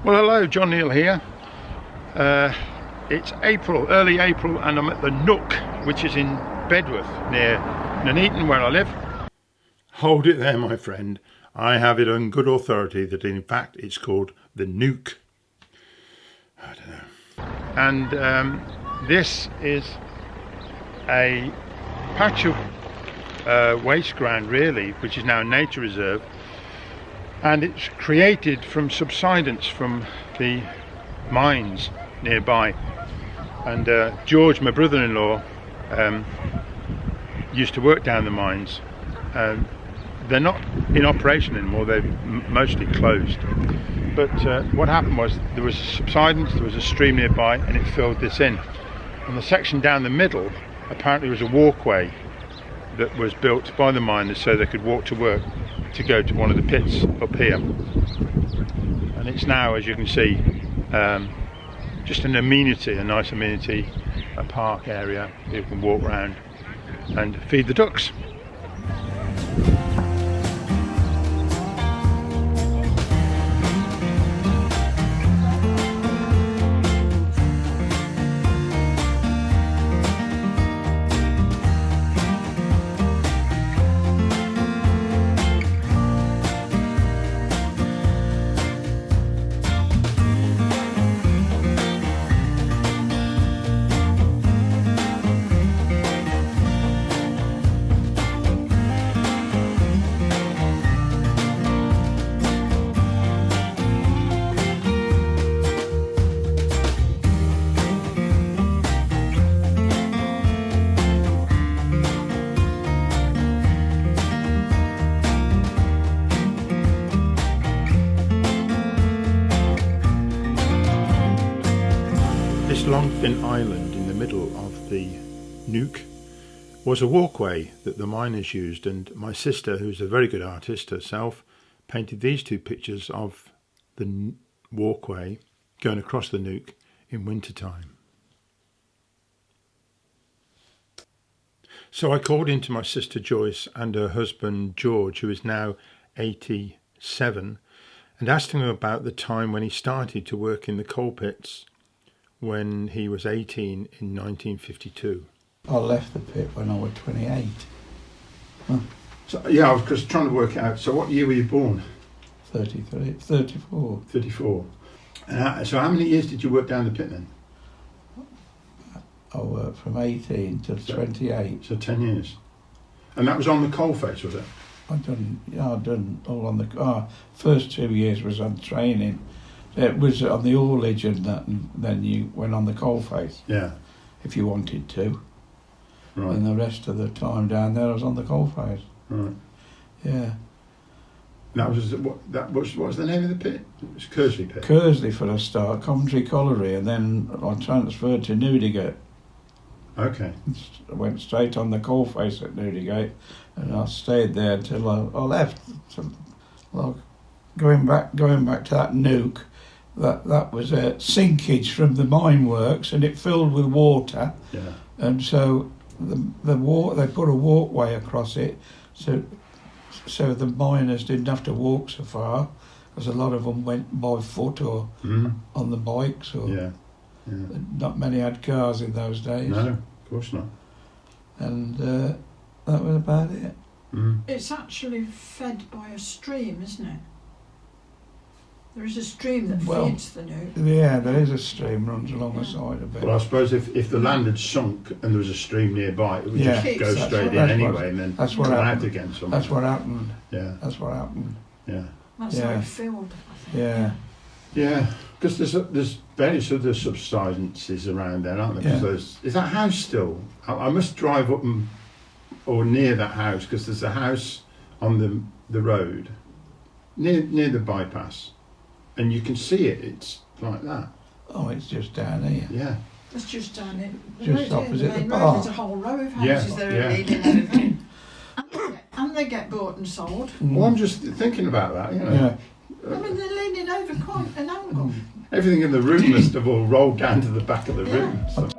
Well, hello, John Neal here. It's April, early April, and I'm at the Nook, which is in Bedworth, near Nuneaton, where I live. Hold it there, my friend. I have it on good authority that in fact it's called the Nook. I don't know. And this is a patch of waste ground, really, which is now a nature reserve. And it's created from subsidence from the mines nearby. And George, my brother-in-law, used to work down the mines. They're not in operation anymore, they've mostly closed. But what happened was there was subsidence, there was a stream nearby, and it filled this in. And the section down the middle apparently was a walkway that was built by the miners so they could walk to work to go to one of the pits up here. And it's now, as you can see, just an amenity, a nice amenity, a park area. You can walk around and feed the ducks. This long thin island in the middle of the Nook was a walkway that the miners used, and my sister, who's a very good artist herself, painted these two pictures of the walkway going across the Nook in winter time. So I called into my sister Joyce and her husband George, who is now 87, and asked him about the time when he started to work in the coal pits when he was 18 in 1952. I left the pit when I was 28. Huh? So, yeah, I was just trying to work out, so what year were you born? 34. 34. And so how many years did you work down the pit then? I worked from 18 to 28. So 10 years. And that was on the coal face, was it? I done all on the... first 2 years was on training. It was on the haulage and that, and then you went on the coal face. Yeah. If you wanted to. Right. And the rest of the time down there I was on the coal face. Right. Yeah. That was what was the name of the pit? It was Kersley Pit. Kersley for a start, Coventry Colliery, and then I transferred to Newdigate. Okay. I went straight on the coal face at Newdigate, and I stayed there until I left. So, like, going back to that Nook. That was a sinkage from the mine works, and it filled with water. Yeah. And so they put a walkway across it, so the miners didn't have to walk so far, because a lot of them went by foot or on the bikes. Or yeah. not many had cars in those days. No, of course not. And that was about it. Mm. It's actually fed by a stream, isn't it? There is a stream that feeds the Nook. Yeah, there is a stream runs along the side of it. Well, I suppose if the land had sunk and there was a stream nearby, it would just go straight in anyway, and then come out again somewhere. That's what happened. Yeah. That's what happened. Yeah. That's how it filled, I think. Yeah. Yeah, because there's various other subsidences around there, aren't there? Yeah. Is that house still? I must drive up or near that house, because there's a house on the road near the bypass. And you can see it, it's like that. Oh, it's just down here. Yeah. It's just down here. Just opposite the main park. road. There's a whole row of houses there leaning over. And they get bought and sold. Well, I'm just thinking about that, you know. Yeah. I mean, they're leaning over quite an angle. Everything in the room must have all rolled down to the back of the room. So.